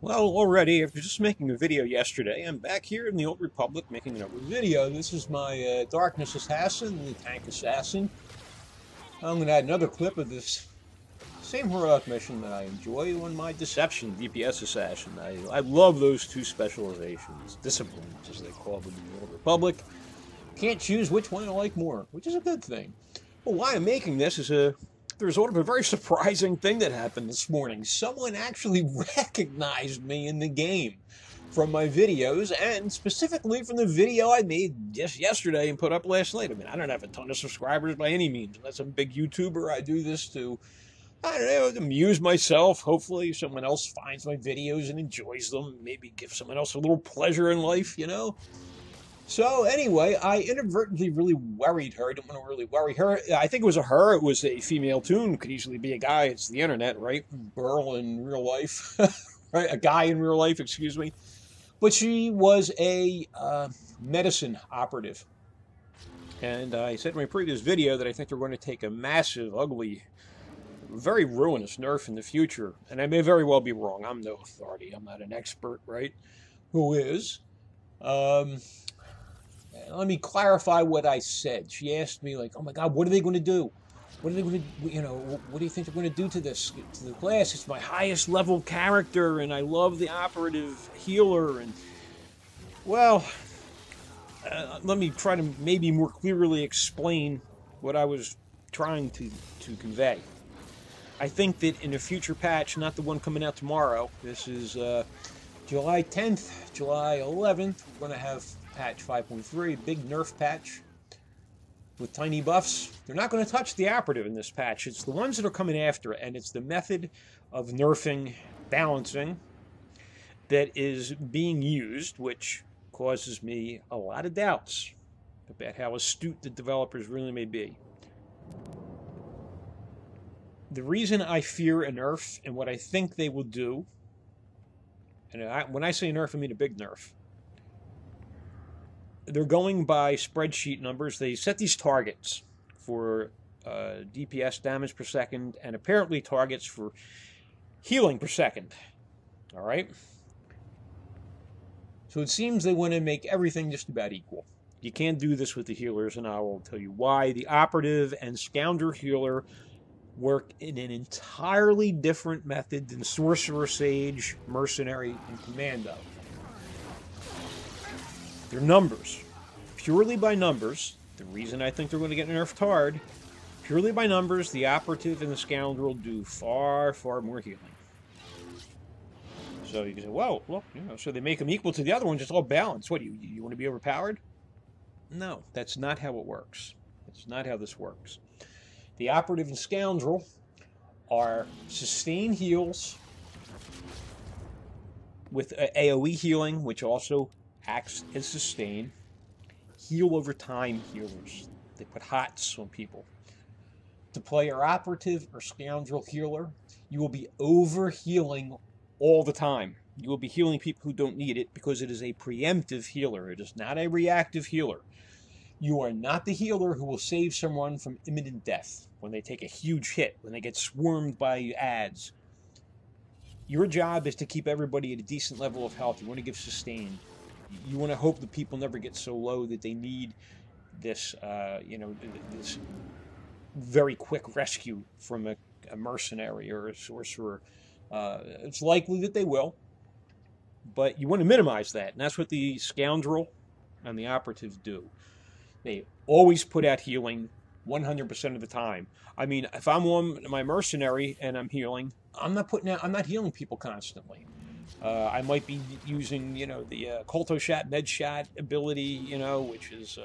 Well, already, after just making a video yesterday, I'm back here in the Old Republic making another video. This is my Darkness Assassin, the Tank Assassin. I'm going to add another clip of this same heroic mission that I enjoy on my Deception, DPS Assassin. I love those two specializations, disciplines as they call them in the Old Republic. Can't choose which one I like more, which is a good thing. Well, why I'm making this is a there's sort of a very surprising thing that happened this morning. Someone actually recognized me in the game from my videos, and specifically from the video I made just yesterday and put up last night. I mean, I don't have a ton of subscribers by any means. Unless I'm a big YouTuber, I do this to, I don't know, amuse myself. Hopefully someone else finds my videos and enjoys them. Maybe give someone else a little pleasure in life, you know? So anyway, I inadvertently really worried her. I didn't want to really worry her. I think it was a her. It was a female tune. Could easily be a guy. It's the internet, right? Girl in real life, right? A guy in real life, excuse me. But she was a medicine operative. And I said in my previous video that I think they're going to take a massive, ugly, very ruinous nerf in the future. And I may very well be wrong. I'm no authority. I'm not an expert, right? Who is? Um, Let me clarify what I said. She asked me, like, oh my God, what are they going to do? What are they going to, what do you think they're going to do to this, to the class? It's my highest level character, and I love the operative healer. And, well, let me try to maybe more clearly explain what I was trying to convey. I think that in a future patch, not the one coming out tomorrow, this is July 10th, July 11th, we're going to have patch 5.3, big nerf patch with tiny buffs. They're not going to touch the operative in this patch. It's the ones that are coming after it, and it's the method of nerfing balancing that is being used, which causes me a lot of doubts about how astute the developers really may be. The reason I fear a nerf and what I think they will do, and when I say nerf, I mean a big nerf. They're going by spreadsheet numbers. They set these targets for DPS, damage per second, and apparently targets for healing per second. All right? So it seems they want to make everything just about equal. You can't do this with the healers, and I will tell you why. The operative and scoundrel healer work in an entirely different method than sorcerer, sage, mercenary, and commando. They're numbers. Purely by numbers, the reason I think they're going to get nerfed hard, purely by numbers, the operative and the scoundrel do far, far more healing. So you can say, well, look, so they make them equal to the other ones, it's all balanced. What, you want to be overpowered? No, that's not how it works. That's not how this works. The operative and scoundrel are sustained heals with AoE healing, which also acts as sustain. Heal over time healers. They put hots on people. To play your operative or scoundrel healer, you will be over healing all the time. You will be healing people who don't need it because it is a preemptive healer. It is not a reactive healer. You are not the healer who will save someone from imminent death when they take a huge hit, when they get swarmed by ads. Your job is to keep everybody at a decent level of health. You want to give sustain. You want to hope that people never get so low that they need this, this very quick rescue from a mercenary or a sorcerer. It's likely that they will, but you want to minimize that, and that's what the scoundrel and the operative do. They always put out healing 100% of the time. I mean, if I'm on my mercenary and I'm healing, I'm not healing people constantly. I might be using, the Colto Shot, Med Shot ability, which is,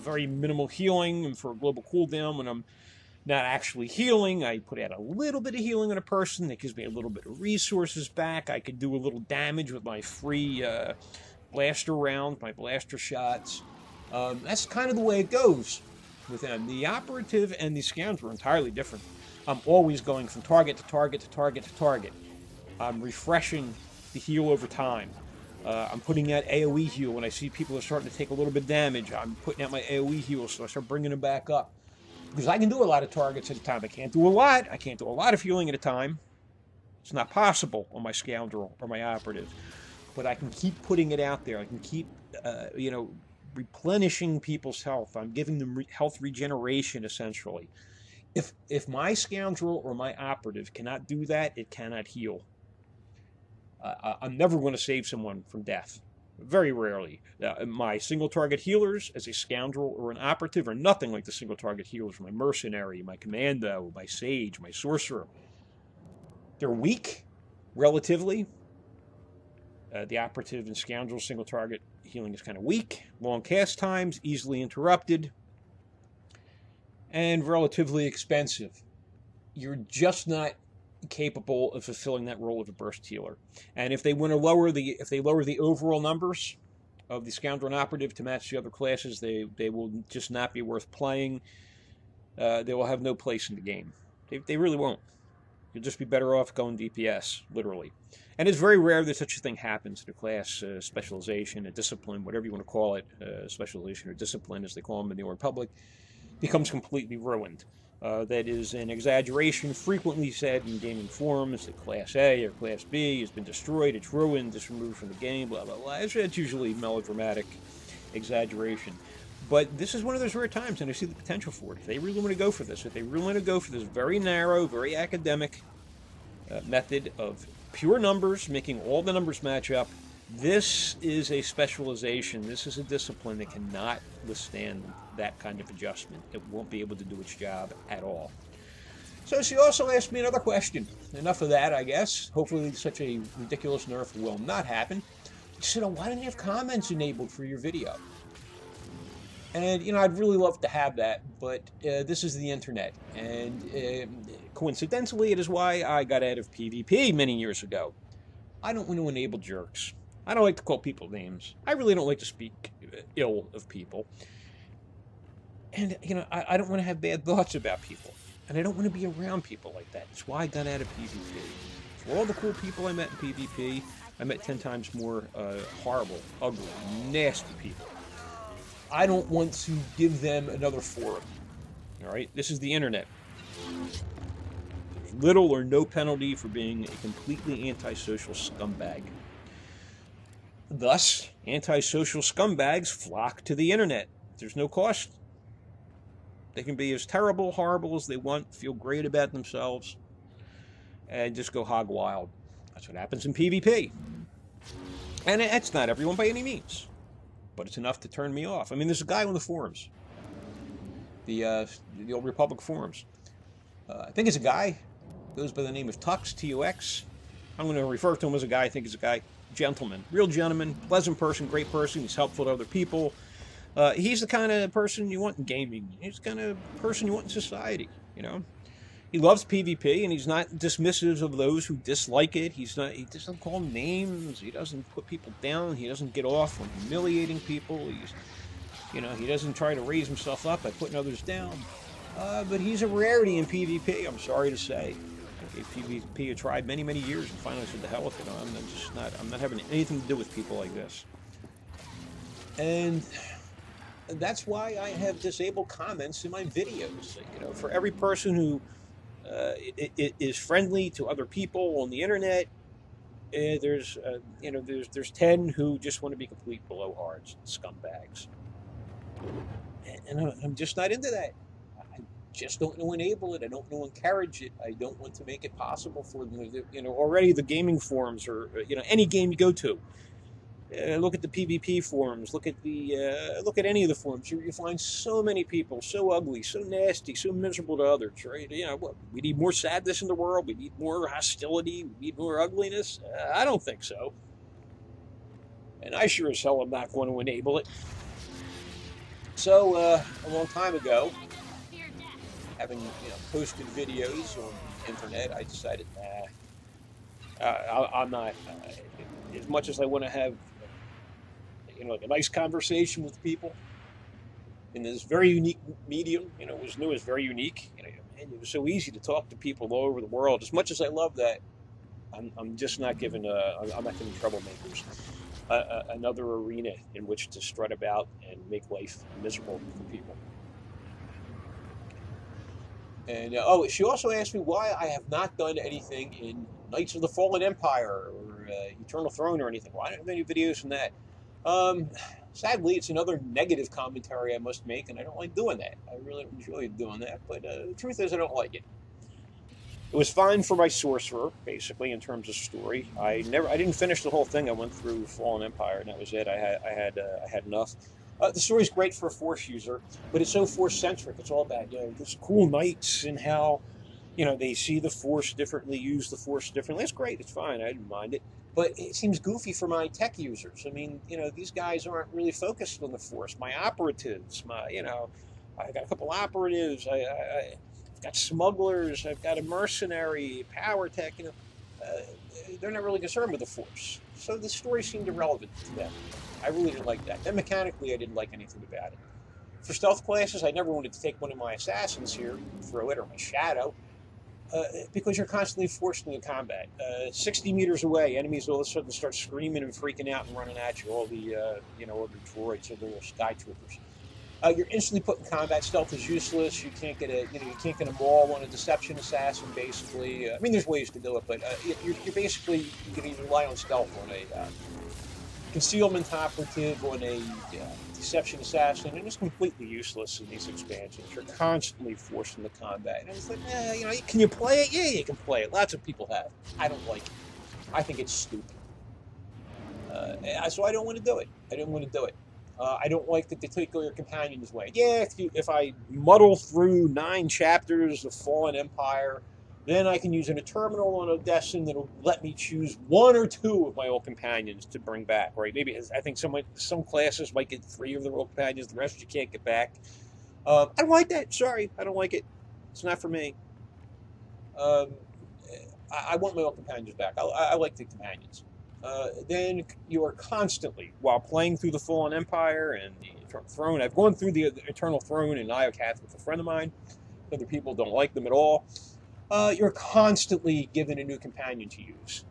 very minimal healing and for a global cooldown. When I'm not actually healing, I put out a little bit of healing on a person. That gives me a little bit of resources back. I could do a little damage with my free blaster round, my blaster shots. That's kind of the way it goes with them. The operative and the scoundrel are entirely different. I'm always going from target to target to target to target. I'm refreshing the heal over time. I'm putting out AoE heal when I see people are starting to take a little bit of damage. I'm putting out my AoE heal, so I start bringing them back up. Because I can do a lot of targets at a time. I can't do a lot. I can't do a lot of healing at a time. It's not possible on my Scoundrel or my Operative. But I can keep putting it out there. I can keep, replenishing people's health. I'm giving them health regeneration, essentially. If my Scoundrel or my Operative cannot do that, it cannot heal. I'm never going to save someone from death. Very rarely. My single target healers as a Scoundrel or an Operative are nothing like the single target healers. My Mercenary, my Commando, my Sage, my Sorcerer. They're weak, relatively. The Operative and Scoundrel single target healing is kind of weak. Long cast times, easily interrupted, and relatively expensive. You're just not capable of fulfilling that role of a burst healer. And if they want to lower the overall numbers of the Scoundrel and Operative to match the other classes, they will just not be worth playing. They will have no place in the game. They really won't. You'll just be better off going DPS, literally. And it's very rare that such a thing happens in a class, specialization, a discipline, whatever you want to call it, specialization or discipline, as they call them in the Old Republic, becomes completely ruined. That is an exaggeration frequently said in gaming forums that Class A or Class B has been destroyed, it's ruined, it's removed from the game, blah, blah, blah. It's usually melodramatic exaggeration. But this is one of those rare times, and I see the potential for it. If they really want to go for this, if they really want to go for this very narrow, very academic method of pure numbers, making all the numbers match up, this is a specialization. This is a discipline that cannot withstand that kind of adjustment. It won't be able to do its job at all. So she also asked me another question. Enough of that, I guess. Hopefully such a ridiculous nerf will not happen. She said, oh, why didn't you have comments enabled for your video? And, I'd really love to have that, but this is the internet. And coincidentally, it is why I got out of PvP many years ago. I don't want to enable jerks. I don't like to call people names. I really don't like to speak ill of people. And, I don't want to have bad thoughts about people. And I don't want to be around people like that. That's why I got out of PvP. For all the cool people I met in PvP, I met 10 times more horrible, ugly, nasty people. I don't want to give them another forum. All right? This is the internet. There's little or no penalty for being a completely antisocial scumbag. Thus, antisocial scumbags flock to the internet. There's no cost. They can be as terrible, horrible as they want, feel great about themselves, and just go hog wild. That's what happens in PvP. And it's not everyone by any means. But it's enough to turn me off. I mean, there's a guy on the forums. The Old Republic forums. I think it's a guy. Goes by the name of Tux, T-U-X. I'm going to refer to him as a guy. I think he's a guy. Gentleman. Real gentleman. Pleasant person. Great person. He's helpful to other people. He's the kind of person you want in gaming. He's the kind of person you want in society, He loves PvP, and he's not dismissive of those who dislike it. He doesn't call names. He doesn't put people down. He doesn't get off on humiliating people. He doesn't try to raise himself up by putting others down. But he's a rarity in PvP, I'm sorry to say. I gave PvP a try many, many years, and finally said, the hell with it. I'm not having anything to do with people like this. And that's why I have disabled comments in my videos. For every person who is friendly to other people on the internet, there's 10 who just want to be complete blowhards, scumbags, and I'm just not into that. I just don't want to enable it. I don't want to encourage it. I don't want to make it possible for them. Already the gaming forums, or any game you go to. Look at the PvP forums. Look at any of the forums. You find so many people so ugly, so nasty, so miserable to others. Right? We need more sadness in the world. We need more hostility. We need more ugliness. I don't think so. And I sure as hell am not going to enable it. So a long time ago, having posted videos on the internet, I decided, I'm not. As much as I want to have a nice conversation with people in this very unique medium. It was new, it was very unique. And it was so easy to talk to people all over the world. As much as I love that, I'm just not giving I'm not giving troublemakers another arena in which to strut about and make life miserable for people. And she also asked me why I have not done anything in Knights of the Fallen Empire or Eternal Throne or anything. Well, I don't have any videos on that. Sadly, it's another negative commentary I must make, and I don't like doing that. I really enjoy doing that, but the truth is I don't like it. It was fine for my Sorcerer, basically, in terms of story. I didn't finish the whole thing. I went through Fallen Empire, and that was it. I had enough. The story's great for a Force user, but it's so Force-centric. It's all about, those cool knights and how, they see the Force differently, use the Force differently. It's great. It's fine. I didn't mind it. But it seems goofy for my tech users. I mean, these guys aren't really focused on the Force. My operatives, I got a couple operatives. I've got smugglers. I've got a mercenary, power tech. They're not really concerned with the Force. So the story seemed irrelevant to them. I really didn't like that. And mechanically, I didn't like anything about it. For stealth classes, I never wanted to take one of my assassins here, throw it, or my shadow. Because you're constantly forced into combat. 60 meters away, enemies all of a sudden start screaming and freaking out and running at you. All the, all the droids or the little sky troopers. You're instantly put in combat. Stealth is useless. You can't get you can't get a maul on a deception assassin. Basically, I mean, there's ways to do it, but you're basically going to rely on stealth on a concealment operative, on a deception assassin, and it's completely useless in these expansions. You're constantly forced into combat. And it's like, can you play it? Yeah, you can play it. Lots of people have. I don't like it. I think it's stupid. So I don't want to do it. I didn't want to do it. I don't like that they take all your companions away. Yeah, if I muddle through 9 chapters of Fallen Empire, then I can use a terminal on Odessen that'll let me choose 1 or 2 of my old companions to bring back, right? Maybe, I think some classes might get 3 of their old companions, the rest you can't get back. I don't like that. Sorry, I don't like it. It's not for me. I want my old companions back. I like the companions. Then you are constantly, while playing through the Fallen Empire and the Eternal Throne, I've gone through the Eternal Throne in Iocath with a friend of mine. Other people don't like them at all. You're constantly given a new companion to use.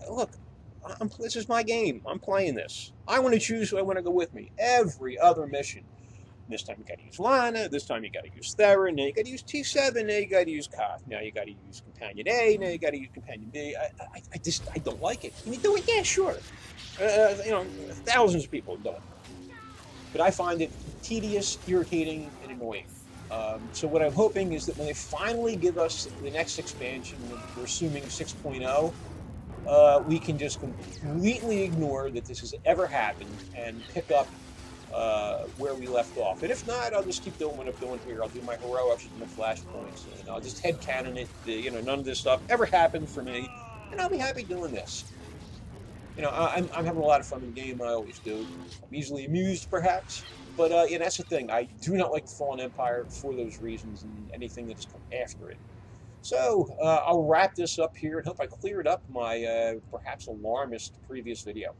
Look, this is my game. I'm playing this. I want to choose who I want to go with me. Every other mission. This time you got to use Lana. This time you got to use Theron. Now you got to use T7. Now you got to use Koth. Now you got to use Companion A. Now you got to use Companion B. I don't like it. Can you do it? Yeah, sure. Thousands of people have done it. But I find it tedious, irritating, and annoying. So what I'm hoping is that when they finally give us the next expansion, we're assuming 6.0, we can just completely ignore that this has ever happened and pick up where we left off. And if not, I'll just keep doing what I'm doing here. I'll do my heroics and my flashpoints, and I'll just headcanon it. None of this stuff ever happened for me, and I'll be happy doing this. I'm having a lot of fun in the game. I always do. I'm easily amused, perhaps. But that's the thing. I do not like the Fallen Empire for those reasons and anything that's come after it. So I'll wrap this up here and hope I cleared up my perhaps alarmist previous video.